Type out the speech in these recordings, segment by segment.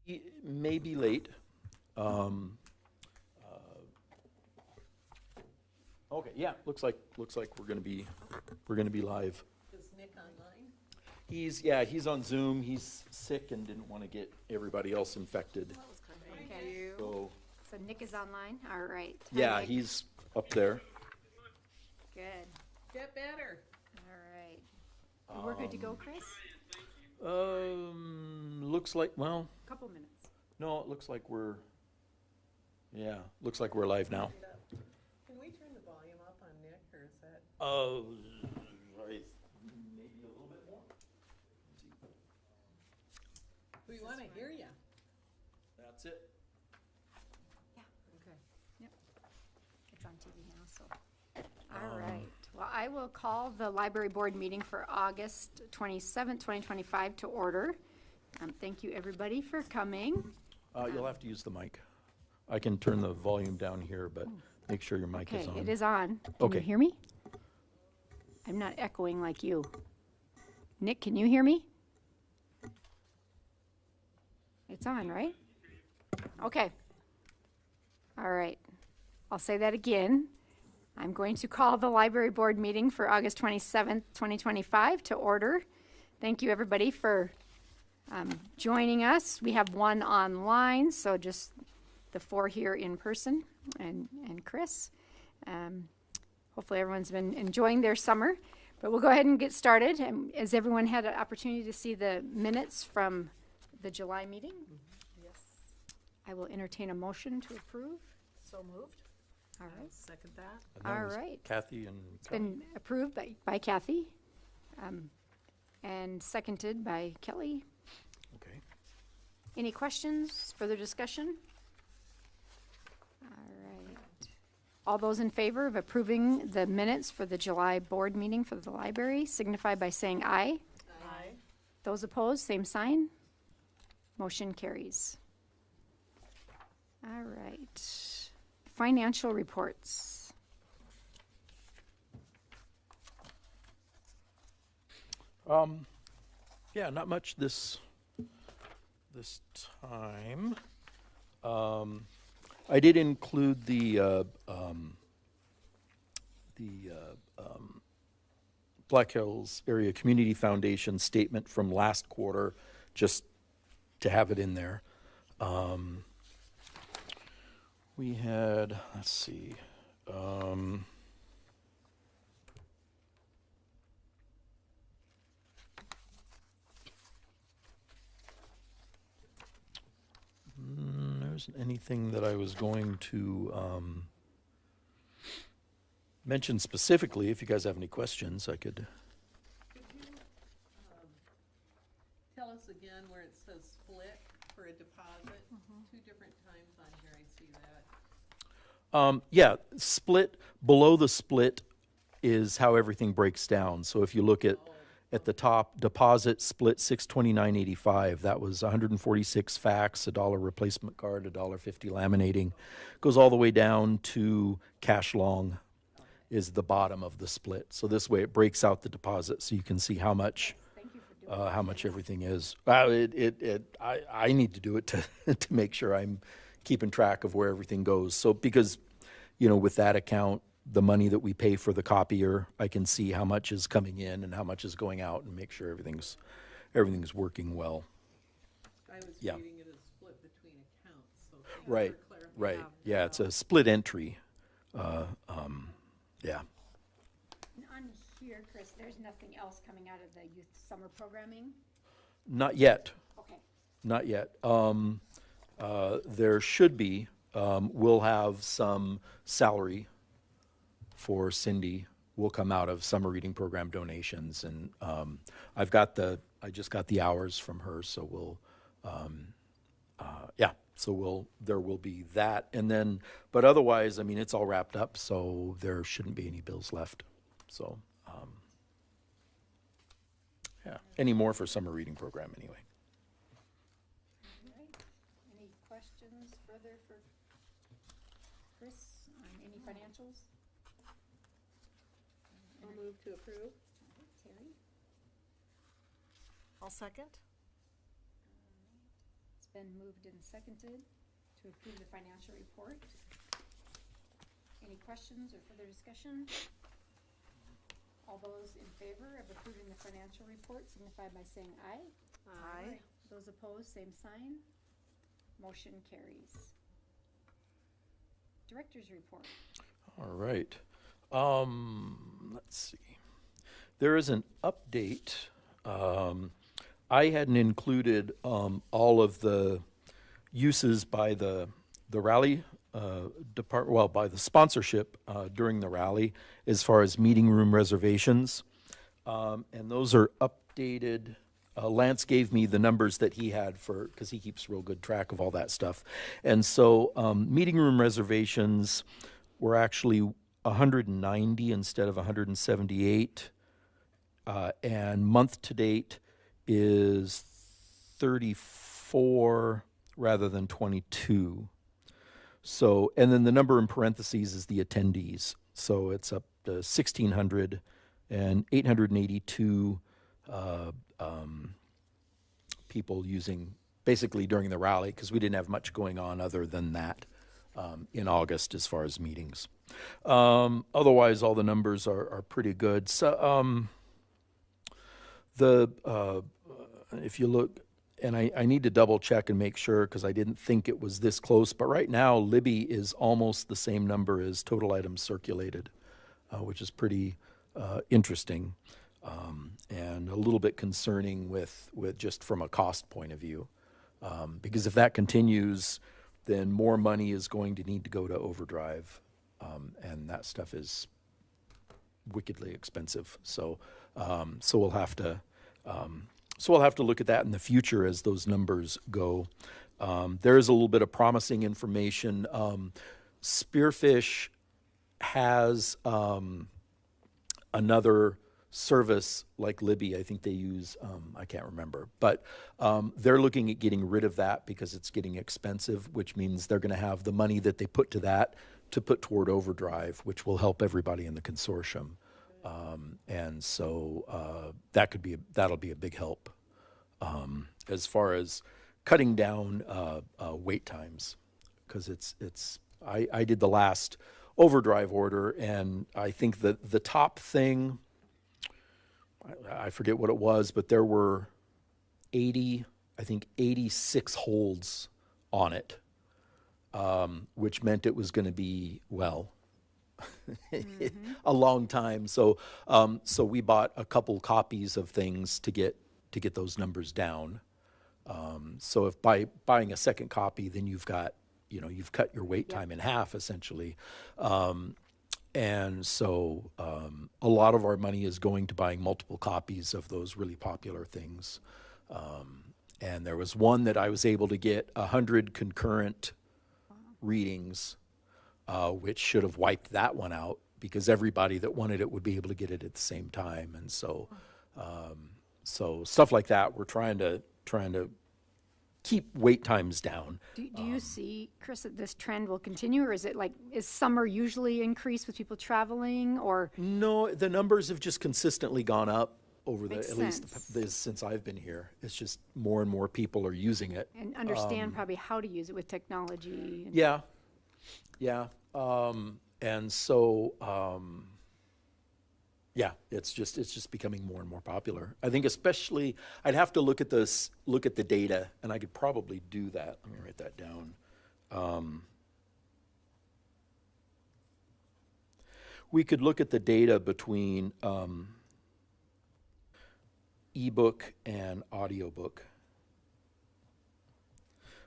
It may be late. Okay, yeah, looks like we're gonna be live. Is Nick online? He's on Zoom. He's sick and didn't want to get everybody else infected. Okay. So, So Nick is online, all right. Hi, yeah, Nick. he's up there. Good, Get better. all right. And we're good to go, Chris? Looks like, well, Couple minutes. no, it looks like looks like we're live now. Can we turn the volume up on Nick, or is that? Maybe a little bit more. We want to hear you. That's it. Okay. It's on TV now, so. All right. Well, I will call the library board meeting for August 27th, 2025 to order. Thank you, everybody, for coming. You'll have to use the mic. I can turn the volume down here, but make sure your mic Okay, is on. it is on. Can you Okay. hear me? I'm not echoing like you. Nick, can you hear me? It's on, right? Okay. All right. I'll say that again. I'm going to call the library board meeting for August 27th, 2025 to order. Thank you, everybody, for joining us. We have one online, so just the 4 here in person and Chris. Hopefully everyone's been enjoying their summer, but we'll go ahead and get started. Has everyone had an opportunity to see the minutes from the July meeting? Yes. I will entertain a motion to approve. So moved. All I'll right. second that. And that All was right. Kathy and It's been approved by Kathy and seconded by Kelly. Okay. Any questions, further discussion? All right. All those in favor of approving the minutes for the July board meeting for the library signify by saying aye. Aye. Those opposed, same sign. Motion carries. All right. Financial reports. Yeah, not much this time. I did include the Black Hills Area Community Foundation statement from last quarter, just to have it in there. We had, let's see, there isn't anything that I was going to mention specifically. If you guys have any questions, I could. Could you tell us again where it says split for a deposit? 2 different times on here I see that. Yeah, split, below the split is how everything breaks down. So if you look at the top, deposit split 629.85, that was 146 fax, $1 replacement card, $1.50 laminating. Goes all the way down to cash long is the bottom of the split. So this way it breaks out the deposit so you can see how much everything is. I need to do it to to make sure I'm keeping track of where everything goes. So because, with that account, the money that we pay for the copier, I can see how much is coming in and how much is going out and make sure everything's working well. I was Yeah. reading it as split between accounts, so thank you Right, for clarifying. right. Yeah, it's a split entry. Yeah. On here, Chris, there's nothing else coming out of the youth summer programming? Not yet. Okay. Not yet. There should be. We'll have some salary for Cindy. Will come out of summer reading program donations, and I just got the hours from her, so we'll, there will be that, and then, but otherwise, I mean, it's all wrapped up, so there shouldn't be any bills left. So, yeah, any more for summer reading program anyway. All right. Any questions further for Chris on any financials? I'll move to approve. Terry? I'll second. It's It's been moved and seconded to approve the financial report. Any questions or further discussion? All those in favor of approving the financial report signify by saying aye. Aye. Those opposed, same sign. Motion carries. Director's report. All right. Let's see. There is an update. I hadn't included all of the uses by the rally department, well, by the sponsorship during the rally as far as meeting room reservations. And those are updated. Lance gave me the numbers that he had for, because he keeps real good track of all that stuff. And so meeting room reservations were actually 190 instead of 178. And month to date is 34 rather than 22. So, and then the number in parentheses is the attendees. So it's up to 1,600 and 882 people using, basically during the rally, because we didn't have much going on other than that in August as far as meetings. Otherwise, all the numbers are pretty good. So, if you look, and I need to double check and make sure because I didn't think it was this close, but right now Libby is almost the same number as total items circulated, which is pretty interesting and a little bit concerning with just from a cost point of view. Because if that continues, then more money is going to need to go to overdrive, and that stuff is wickedly expensive. So we'll have to look at that in the future as those numbers go. There is a little bit of promising information. Spearfish has another service like Libby. I think they use, I can't remember, but they're looking at getting rid of that because it's getting expensive, which means they're going to have the money that they put to that to put toward overdrive, which will help everybody in the consortium. And so that'll be a big help as far as cutting down wait times, because I did the last overdrive order, and I think that the top thing, I forget what it was, but there were 86 holds on it, which meant it was going to be, well, a long time. So we bought a couple copies of things to get those numbers down. So if by buying a second copy, then you've cut your wait time in half essentially. And so a lot of our money is going to buying multiple copies of those really popular things. And there was one that I was able to get 100 concurrent readings, which should have wiped that one out because everybody that wanted it would be able to get it at the same time. And so, so stuff like that, we're trying to keep wait times down. Do you see, Chris, that this trend will continue, or is it like, is summer usually increased with people traveling, or? No, the numbers have just consistently gone up over Makes at least sense. since I've been here. It's just more and more people are using it. And understand probably how to use it with technology? And Yeah. And so, yeah, it's just becoming more and more popular. I think especially, I'd have to look at the data, and I could probably do that. Let me write that down. We could look at the data between ebook and audiobook.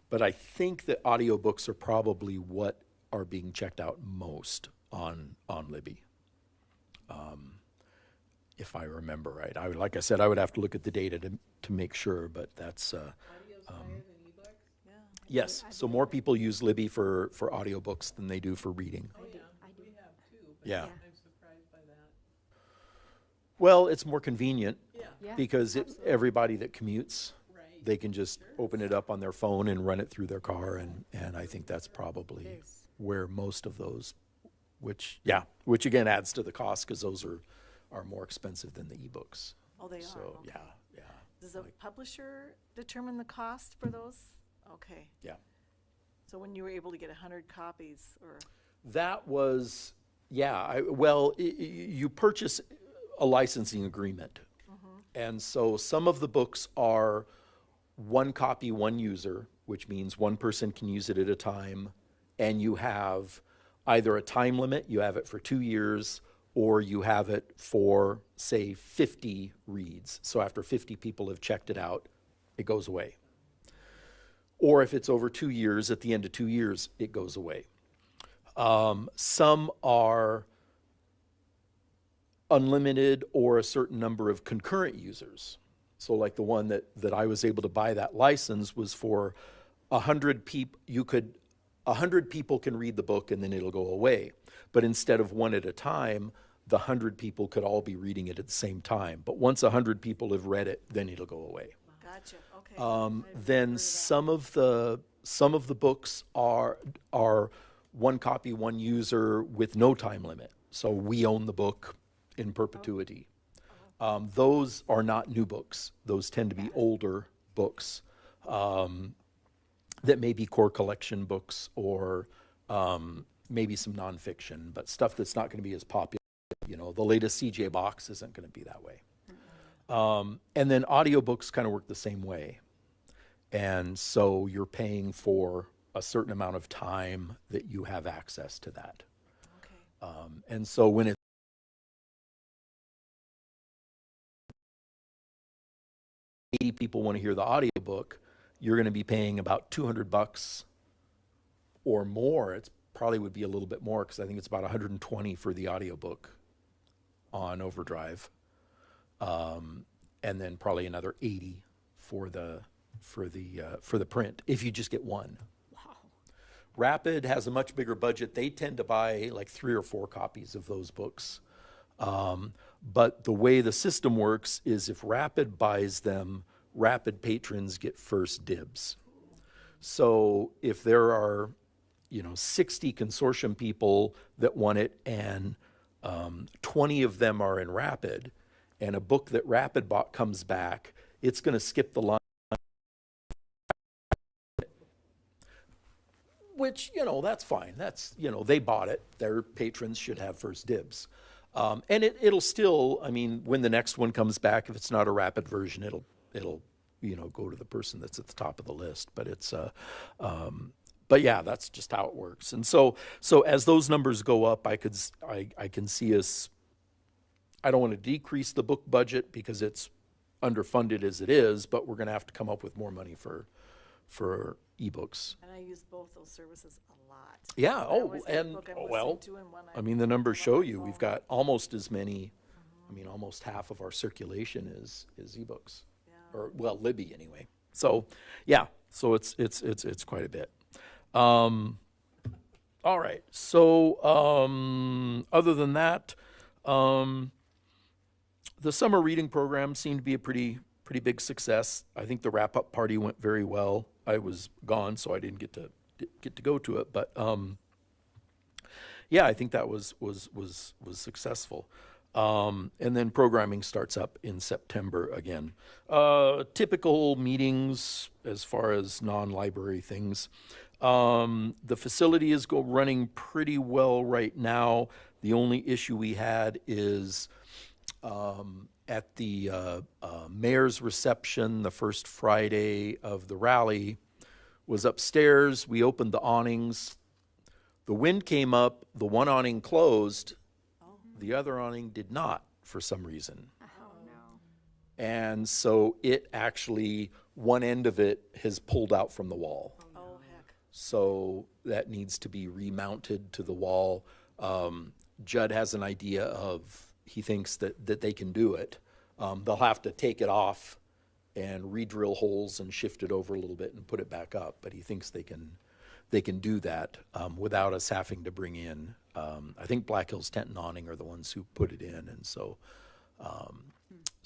But I think that audiobooks are probably what are being checked out most on Libby. If I remember right. Like I said, I would have to look at the data to make sure, but that's Audio's higher than ebooks? Yeah. yes. So more people use Libby for audiobooks than they do for reading. Oh, yeah, I do. we have too, but Yeah. I'm surprised by that. Well, it's more convenient Yeah, Yeah, because everybody that commutes, right. they can just open it up on their phone and run it through their car, and I think that's probably where most of those, which again adds to the cost because those are more expensive than the ebooks. Oh, they are. So Okay. yeah. Does the publisher determine the cost for those? Okay. Yeah. So when you were able to get 100 copies, or, That was, yeah, well, you purchase a licensing agreement. And so some of the books are one copy, one user, which means one person can use it at a time. And you have either a time limit, you have it for 2 years, or you have it for, say, 50 reads. So after 50 people have checked it out, it goes away. Or if it's over 2 years, at the end of 2 years, it goes away. Some are unlimited or a certain number of concurrent users. So like the one that I was able to buy that license was for 100 people. 100 people can read the book and then it'll go away. But instead of one at a time, the 100 people could all be reading it at the same time. But once 100 people have read it, then it'll go away. gotcha, okay. I've Then heard of that. some of the books are one copy, one user with no time limit. So we own the book in perpetuity. Those are not new books. Those tend to be older books that may be core collection books or maybe some nonfiction, but stuff that's not going to be as popular. You know, the latest CJ box isn't going to be that way. And then audiobooks kind of work the same way. And so you're paying for a certain amount of time that you have access to that. Okay. And so when it's 80 people want to hear the audiobook, you're going to be paying about $200 or more. It's probably would be a little bit more because I think it's about 120 for the audiobook on Overdrive. And then probably another 80 for the print if you just get one. Wow. Rapid has a much bigger budget. They tend to buy like 3 or 4 copies of those books. But the way the system works is if Rapid buys them, Rapid patrons get first dibs. So if there are, 60 consortium people that want it and 20 of them are in Rapid, and a book that Rapid bought comes back, it's going to skip the line. Which, that's fine. That's, they bought it. Their patrons should have first dibs. And it'll still, when the next one comes back, if it's not a Rapid version, it'll go to the person that's at the top of the list. But it's, but yeah, that's just how it works. And so as those numbers go up, I can see us, I don't want to decrease the book budget because it's underfunded as it is, but we're going to have to come up with more money for ebooks. And I use both those services a lot. Yeah. I Oh, always get a and book I'm well, listening to and one I'm the numbers on show my you phone. we've got almost as many. Almost half of our circulation is ebooks, Yeah. or well, Libby anyway. So, yeah. So it's quite a bit. All right. So, other than that, the summer reading program seemed to be a pretty big success. I think the wrap-up party went very well. I was gone, so I didn't get to go to it, but yeah, I think that was successful. And then programming starts up in September again. Typical meetings as far as non-library things. The facility is running pretty well right now. The only issue we had is at the mayor's reception, the first Friday of the rally, was upstairs. We opened the awnings. The wind came up, the one awning closed, the other awning did not for some reason. Oh, no. And so it actually, one end of it has pulled out from the wall. Oh, heck. So that needs to be remounted to the wall. Judd has an idea of, he thinks that they can do it. They'll have to take it off and re-drill holes and shift it over a little bit and put it back up. But he thinks they can do that without us having to bring in. I think Black Hills Tent and Awning are the ones who put it in, and so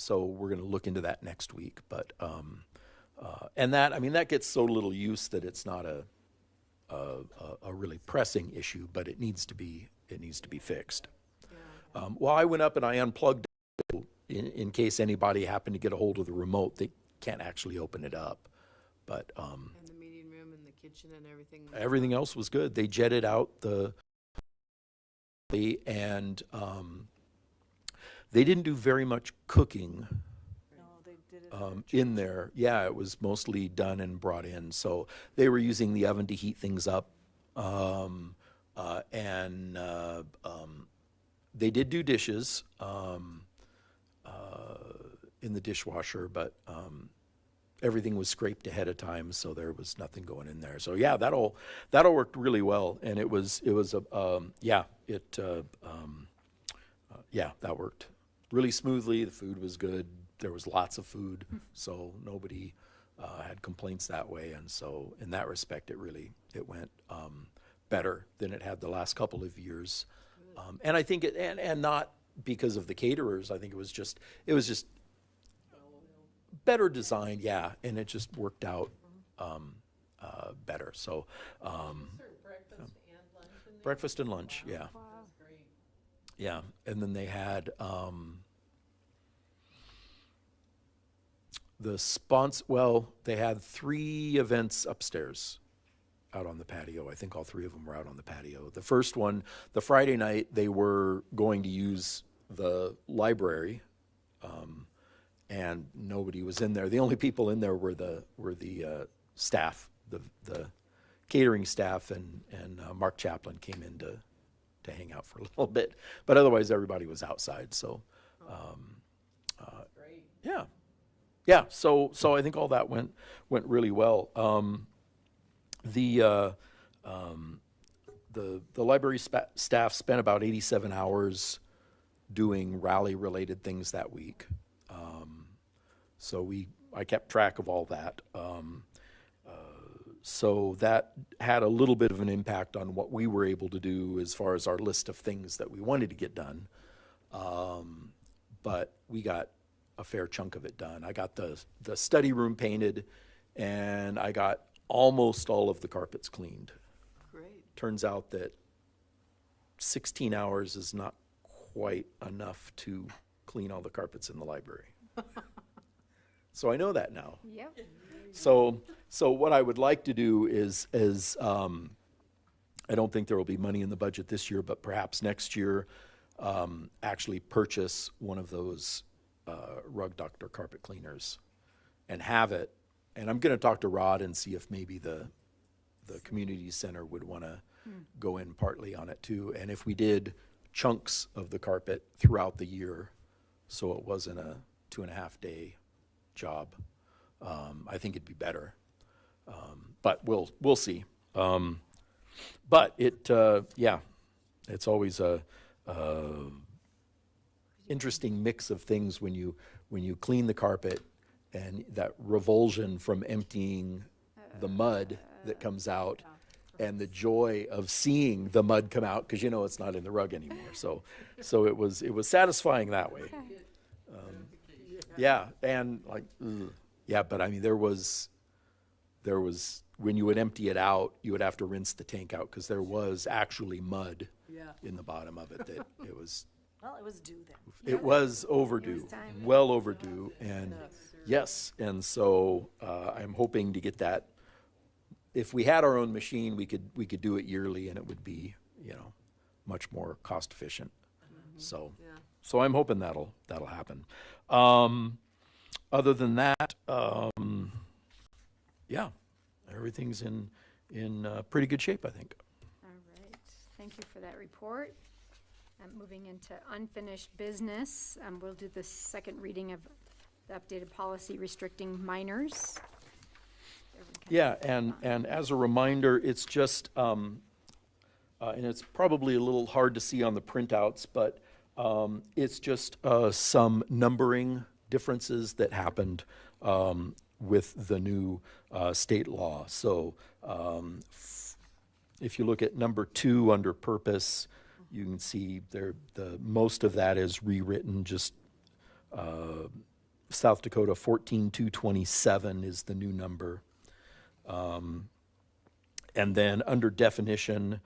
we're going to look into that next week. But and that gets so little use that it's not a really pressing issue, but it needs to be fixed. Well, I went up and I unplugged it in case anybody happened to get a hold of the remote. They can't actually open it up, but And the meeting kitchen and everything. Everything else was good. They jetted out and they didn't do very much cooking No, they did it. in there. Yeah, it was mostly done and brought in. So they were using the oven to heat things up. And they did do dishes in the dishwasher, but everything was scraped ahead of time, so there was nothing going in there. So yeah, that'll worked really well, and it was that worked really smoothly. The food was good. There was lots of food, so nobody had complaints that way, and so in that respect, it went better than it had the last couple of years. And I think and not because of the caterers. I think it was just better designed, yeah, and it just worked out better. So Serve breakfast and lunch in there? breakfast and lunch, yeah, That's great. yeah, and then they had they had 3 events upstairs out on the patio. I think all 3 of them were out on the patio. The first one, the Friday night, they were going to use the library, and nobody was in there. The only people in there were the staff, the catering staff, and Mark Chaplin came in to hang out for a little bit. But otherwise, everybody was outside. So, Great. yeah. So I think all that went really well. The library staff spent about 87 hours doing rally-related things that week. So I kept track of all that. So that had a little bit of an impact on what we were able to do as far as our list of things that we wanted to get done. But we got a fair chunk of it done. I got the study room painted, and I got almost all of the carpets cleaned. Great. Turns out that 16 hours is not quite enough to clean all the carpets in the library. So I know that now. Yep. So what I would like to do is I don't think there will be money in the budget this year, but perhaps next year, actually purchase one of those rug duct or carpet cleaners and have it. And I'm going to talk to Rod and see if maybe the community center would want to go in partly on it too. And if we did chunks of the carpet throughout the year, so it wasn't a 2.5-day job, I think it'd be better. But we'll see. But it's always a interesting mix of things when you clean the carpet and that revulsion from emptying the mud that comes out and the joy of seeing the mud come out because it's not in the rug anymore. So it was satisfying that way. Yeah, and but I mean there was when you would empty it out, you would have to rinse the tank out because there was actually mud Yeah. in the bottom of it that it was Well, it was due then. it was overdue, time. well overdue, and yes, and so I'm hoping to get that. If we had our own machine, we could do it yearly, and it would be much more cost efficient. So Yeah. so I'm hoping that'll happen. Other than that, everything's in pretty good shape, I think. All right, thank you for that report. Moving into unfinished business, we'll do the second reading of the updated policy restricting minors. Everyone can- Yeah, and as a reminder, it's just, and it's probably a little hard to see on the printouts, but it's just some numbering differences that happened with the new state law. So if you look at number 2 under purpose, you can see the most of that is rewritten. Just South Dakota 14227 is the new number. And then under definition,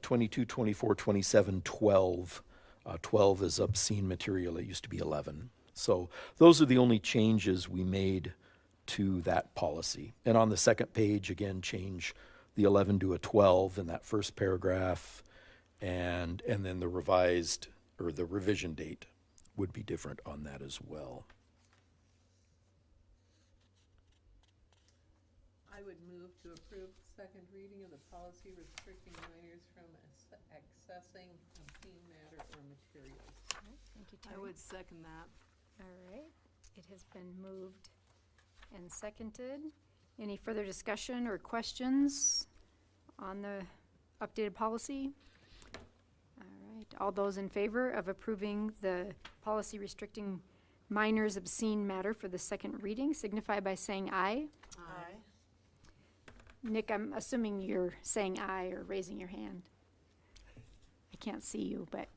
22, 24, 27, 12. 12 is obscene material. It used to be 11. So those are the only changes we made to that policy. And on the second page, again, change the 11 to a 12 in that first paragraph, and then the revised, or the revision date would be different on that as well. I would move to approve the second reading of the policy restricting minors from accessing obscene matter or materials. Thank you, I Terry. would second that. All right, it has been moved and seconded. Any further discussion or questions on the updated policy? All right, all those in favor of approving the policy restricting minors obscene matter for the second reading signify by saying aye. Aye. Nick, I'm assuming you're saying aye or raising your hand. I can't see you, but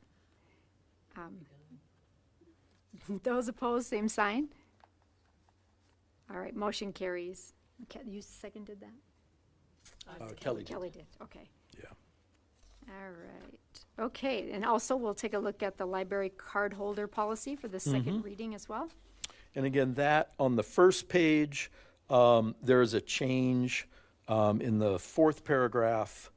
those opposed, same sign. All right, motion carries. You seconded that? Kelly did. Kelly did, okay. Yeah. All right. Okay, and also we'll take a look at the library card holder policy for the second reading as well. And again, that on the first page, there is a change in the fourth paragraph.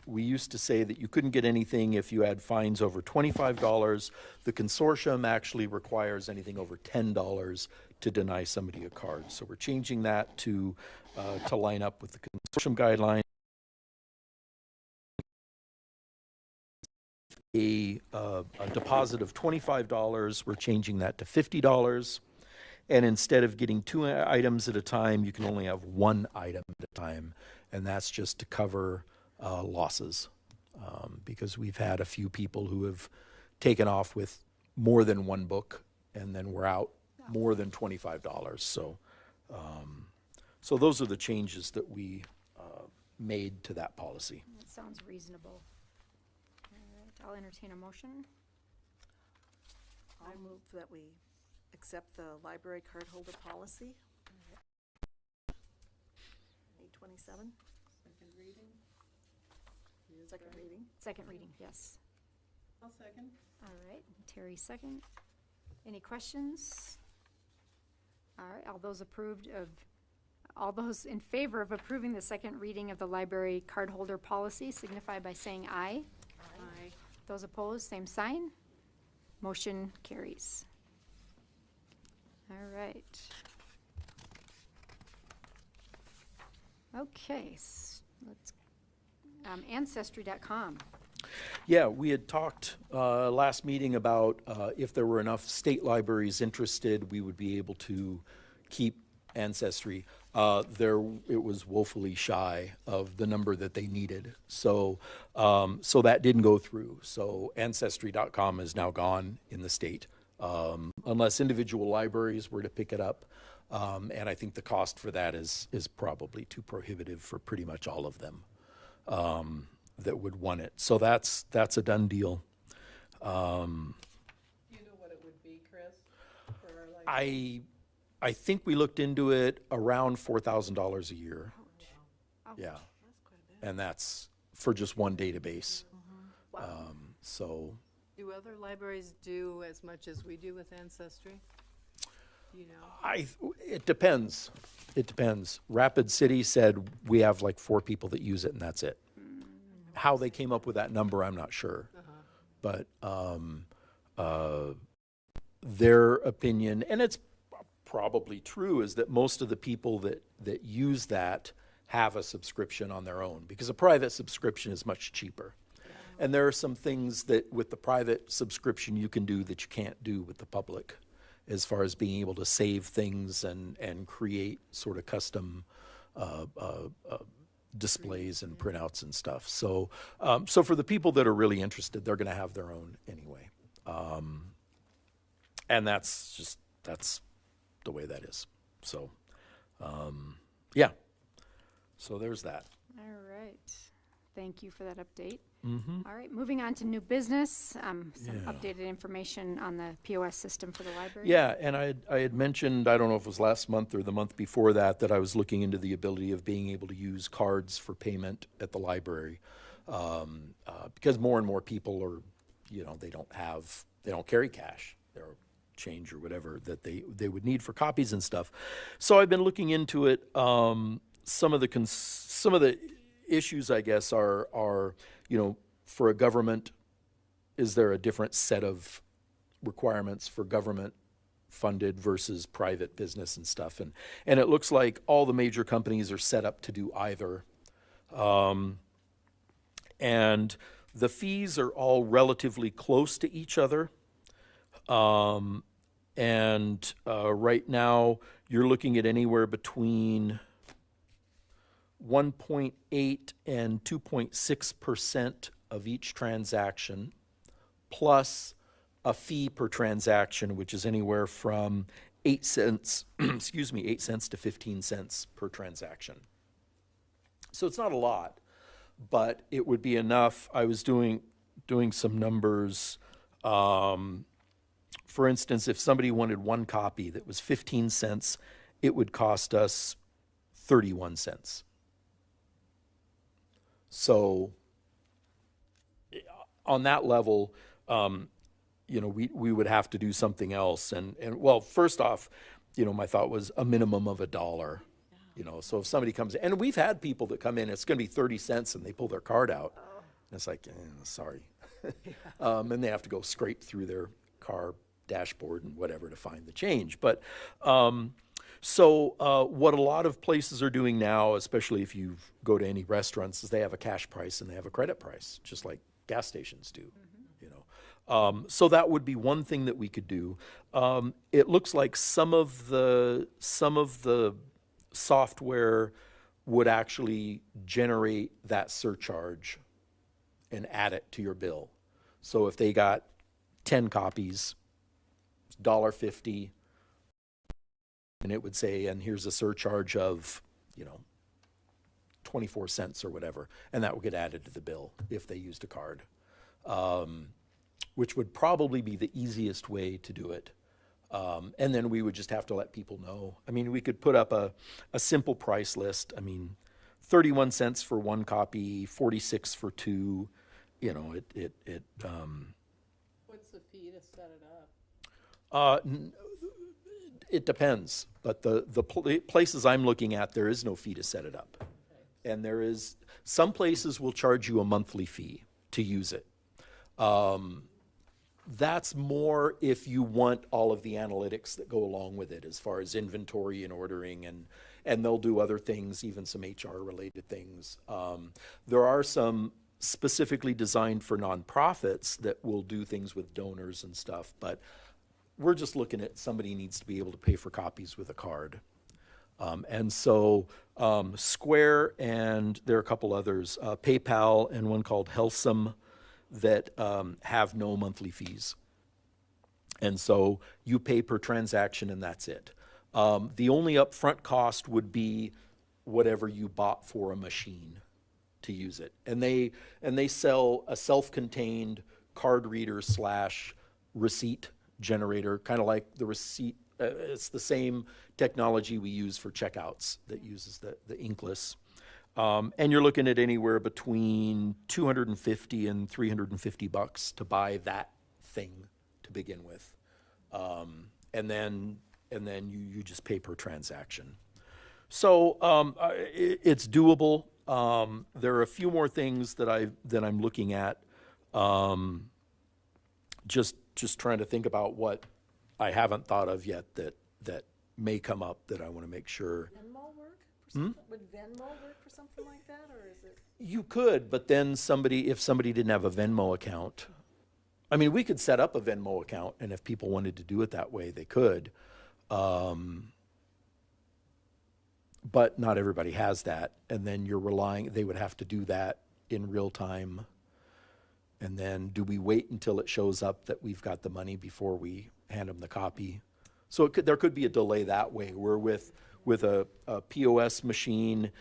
We used to say that you couldn't get anything if you had fines over $25. The consortium actually requires anything over $10 to deny somebody a card. So we're changing that to line up with the consortium guidelines. A deposit of $25, we're changing that to $50. And instead of getting 2 items at a time, you can only have 1 item at a time. And that's just to cover losses. Because we've had a few people who have taken off with more than 1 book and then we're out more than $25. So those are the changes that we made to that policy. That sounds reasonable. All right, I'll entertain a motion. I move that we accept the library card holder policy. 827, Second reading? second reading. Second reading, yes. I'll second. All right, Terry second. Any questions? All right, all those in favor of approving the second reading of the library card holder policy signify by saying aye. Aye. Those opposed, same sign. Motion carries. All right. Okay, let's, Ancestry.com. Yeah, we had talked last meeting about if there were enough state libraries interested, we would be able to keep Ancestry. It was woefully shy of the number that they needed. So that didn't go through. So Ancestry.com is now gone in the state, unless individual libraries were to pick it up. And I think the cost for that is probably too prohibitive for pretty much all of them that would want it. So that's a done deal. Do you know what it would be, Chris, for our library? I think we looked into it around $4,000 a year. Yeah, That's quite a bit. and that's for just one database. So Do other libraries do as much as we do with Ancestry? Do you know? it depends. It depends. Rapid City said we have like 4 people that use it and that's it. How they came up with that number, I'm not sure. But their opinion, and it's probably true, is that most of the people that use that have a subscription on their own, because a private subscription is much cheaper. And there are some things that with the private subscription you can do that you can't do with the public, as far as being able to save things and create sort of custom displays and printouts and stuff. So for the people that are really interested, they're going to have their own anyway. And that's the way that is. So, yeah. So there's that. All right. Thank you for that update. All right, moving on to new business, some updated information on the POS system for the library. Yeah, and I had mentioned, I don't know if it was last month or the month before that I was looking into the ability of being able to use cards for payment at the library. Because more and more people are, they don't carry cash. They're change or whatever that they would need for copies and stuff. So I've been looking into it. Some of the issues, I guess, are for a government, is there a different set of requirements for government funded versus private business and stuff? And it looks like all the major companies are set up to do either. And the fees are all relatively close to each other. Right now, you're looking at anywhere between 1.8 and 2.6% of each transaction, plus a fee per transaction, which is anywhere from 8 cents, 8 cents to 15 cents per transaction. So it's not a lot, but it would be enough. I was doing some numbers. For instance, if somebody wanted one copy that was 15 cents, it would cost us 31 cents. So on that level, we would have to do something else. And well, first off, my thought was a minimum of $1. So if somebody comes in, and we've had people that come in, it's going to be 30 cents, and they pull their card out. And it's like, sorry. And they have to go scrape through their car dashboard and whatever to find the change. But what a lot of places are doing now, especially if you go to any restaurants, is they have a cash price and they have a credit price, just like gas stations do. So that would be one thing that we could do. It looks like some of the software would actually generate that surcharge and add it to your bill. So if they got 10 copies, it's $1.50, and it would say, and here's a surcharge of, 24 cents or whatever, and that would get added to the bill if they used a card, which would probably be the easiest way to do it. And then we would just have to let people know. I mean, we could put up a simple price list. I mean, 31 cents for one copy, 46 for two. What's the fee to set it up? It depends. But the places I'm looking at, there is no fee to set it up. Okay. And there is, some places will charge you a monthly fee to use it. That's more if you want all of the analytics that go along with it, as far as inventory and ordering, and they'll do other things, even some HR related things. There are some specifically designed for nonprofits that will do things with donors and stuff, but we're just looking at somebody needs to be able to pay for copies with a card. Square, and there are a couple others, PayPal and one called Helsum, that have no monthly fees. And so you pay per transaction and that's it. The only upfront cost would be whatever you bought for a machine to use it. And they sell a self-contained card reader / receipt generator, kind of like the receipt. It's the same technology we use for checkouts that uses the inkless. And you're looking at anywhere between $250 and $350 to buy that thing to begin with. And then you just pay per transaction. So it's doable. There are a few more things that I'm looking at. Just trying to think about what I haven't thought of yet that may come up that I want to make sure. Venmo work for something? Would Venmo work for something like that, or is it? You could, but then if somebody didn't have a Venmo account, I mean, we could set up a Venmo account, and if people wanted to do it that way, they could. But not everybody has that, and then they would have to do that in real time. And then do we wait until it shows up that we've got the money before we hand them the copy? So there could be a delay that way, where with a POS machine,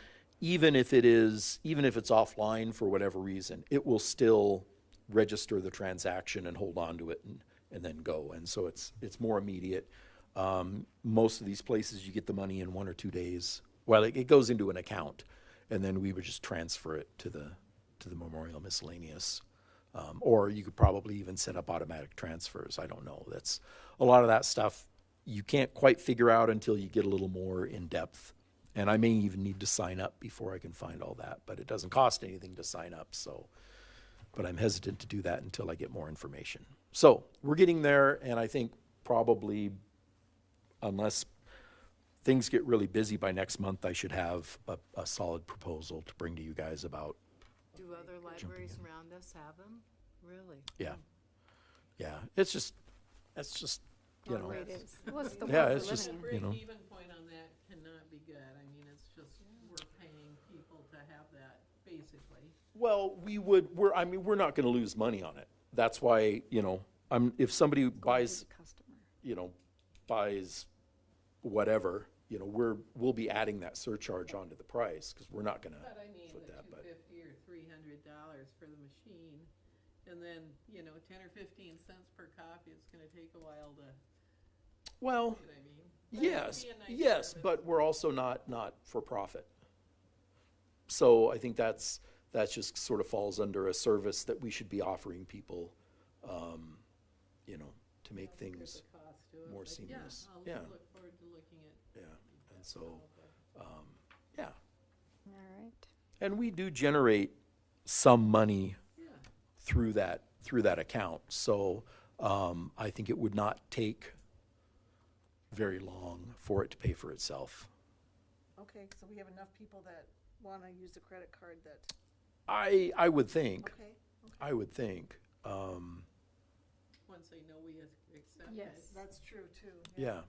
even if it's offline for whatever reason, it will still register the transaction and hold on to it and then go. And so it's more immediate. Most of these places, you get the money in 1 or 2 days. Well, it goes into an account, and then we would just transfer it to the Memorial Miscellaneous. Or you could probably even set up automatic transfers. I don't know. That's a lot of that stuff you can't quite figure out until you get a little more in depth. And I may even need to sign up before I can find all that, but it doesn't cost anything to sign up. So, but I'm hesitant to do that until I get more information. So we're getting there, and I think probably, unless things get really busy by next month, I should have a solid proposal to bring to you guys about. Do other libraries around us have them? Really? Yeah. Yeah. It's just, you know. The way it is. Well, it's the Yeah, world it's we're just, living in. The you know. break-even point on that cannot be good. I mean, it's just, we're paying people to have that, basically. Well, we're not gonna lose money on it. That's why, you know, if somebody buys, Customer. you know, buys whatever, you know, we'll be adding that surcharge onto the price, because we're not gonna But I mean, put the that, but. $250 or $300 for the machine, and then, you know, 10 or 15 cents per copy, it's gonna take a while to, Well, you know what I mean? But it would yes, be a nice yes, service. but we're also not for profit. So I think that just sort of falls under a service that we should be offering people, you know, to make Look at things, the cost to it, more but seamless. I'll Yeah. look forward to looking at yeah, and so, yeah. All right. And we do generate some money Yeah, through that account. So I think it would not take very long for it to pay for itself. Okay, so we have enough people that want to use the credit card that, I would think. okay. I would think. once they know we accept it. Yes. That's true, too. Yeah.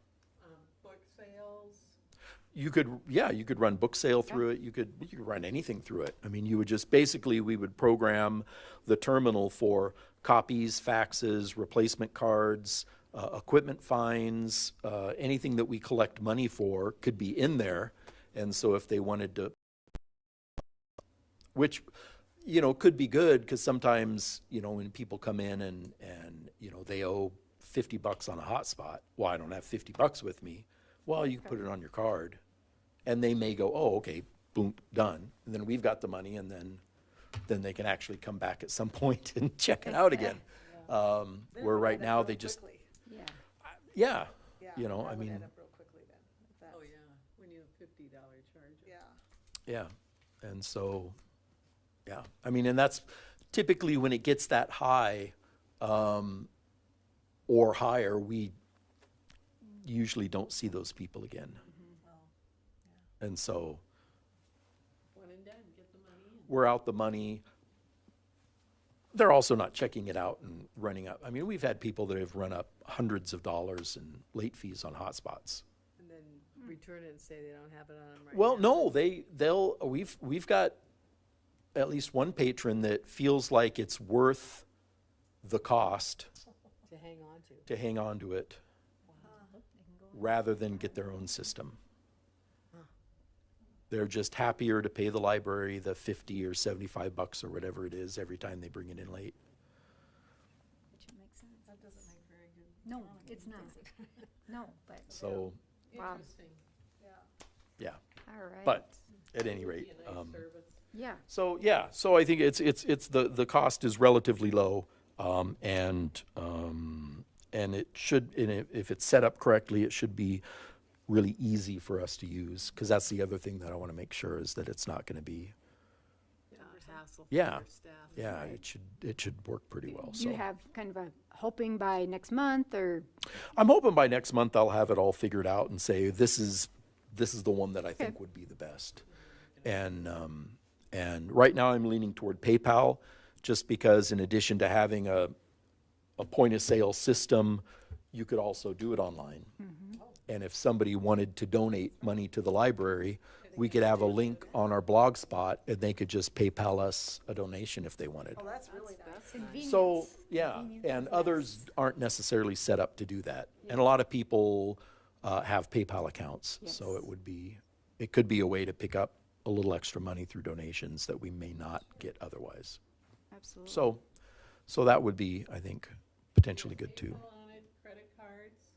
Book sales, You could run book sale through it. You could run anything through it. I mean, you would just basically, we would program the terminal for copies, faxes, replacement cards, equipment fines, anything that we collect money for could be in there. And so if they wanted to, which, you know, could be good, because sometimes, you know, when people come in and, you know, they owe $50 on a hotspot. Well, I don't have $50 with me. Well, you can put it on your card, and they may go, oh, okay, boom, done. And then we've got the money, and then they can actually come back at some point and check it out again. Then Where it'll right add up now real they just, quickly. Yeah. yeah, Yeah, you know, that I would mean, add up real quickly then, if that's, oh yeah, when you have $50 charge. yeah. yeah. And so, yeah, I mean, and that's typically when it gets that high, or higher, we usually don't see those people again. And so One and done, get the money in. we're out the money. They're also not checking it out and running up. I mean, we've had people that have run up hundreds of dollars in late fees on hotspots. And then return it and say they don't have it on them right Well, now. no, we've got at least one patron that feels like it's worth the cost To hang on to. to hang on to it rather than get their own system. They're just happier to pay the library the $50 or $75 or whatever it is every time they bring it in late. Which makes sense. That doesn't make very good. No, it's not. No, but, So, Wow. Interesting. Yeah. yeah, all right. but at any Be rate, a nice service. Yeah. so yeah, so I think it's the cost is relatively low, and it should, and if it's set up correctly, it should be really easy for us to use, because that's the other thing that I want to make sure is that it's not going to be, Yeah, hassle for Yeah. your staff. yeah, it should work pretty well. Do you So have kind of a hoping by next month, or, I'm hoping by next month I'll have it all figured out and say this is the one that I think would be the best. And right now I'm leaning toward PayPal, just because in addition to having a point of sale system, you could also do it online. And if somebody wanted to donate money to the library, we could have a link on our blog spot, and they could just PayPal us a donation if they wanted. Oh, that's really nice. So, yeah, and others aren't necessarily set up to do that. And a lot of people have PayPal accounts, so Yes. it could be a way to pick up a little extra money through donations that we may not get otherwise. absolutely. So that would be, I think, potentially good too. PayPal on it, credit cards,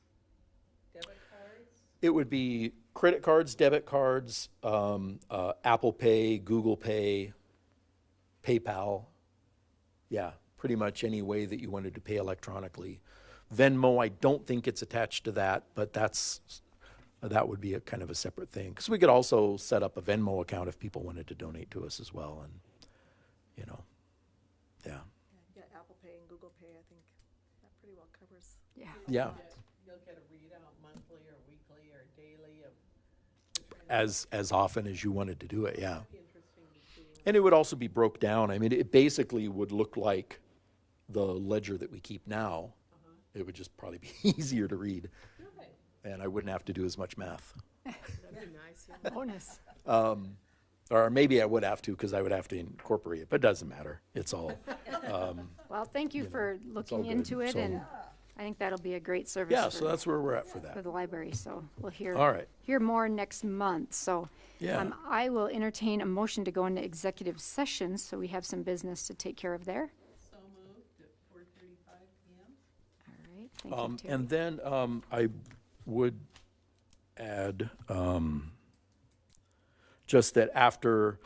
debit cards. It would be credit cards, debit cards, Apple Pay, Google Pay, PayPal. Yeah, pretty much any way that you wanted to pay electronically. Venmo, I don't think it's attached to that, but that would be a kind of a separate thing. Because we could also set up a Venmo account if people wanted to donate to us as well, and, you know, yeah. Yeah, Apple Pay and Google Pay, I think that pretty well covers. Yeah. Yeah, You'll get a readout monthly or weekly or daily of the transactions. as often as you wanted to do it, yeah. Be interesting to see. And it would also be broke down. I mean, it basically would look like the ledger that we keep now. It would just probably be easier to read, Okay. and I wouldn't have to do as much math. That'd be nice, yeah. Bonus. Or maybe I would have to, because I would have to incorporate it, but it doesn't matter. It's all, Well, thank you for all looking good. into it, So- and I think that'll be a great service yeah, so for, that's where we're at for for that. the library, so we'll All right, hear more next month, so. yeah. I will entertain a motion to go into executive session, so we have some business to take care of there. So moved at 4:35 PM. All right, thank you, Terry. And then I would add just that after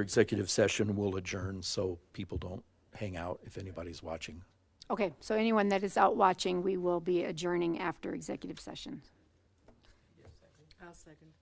executive session, we'll adjourn so people don't hang out if anybody's watching. Okay, so anyone that is out watching, we will be adjourning after executive session. I'll second.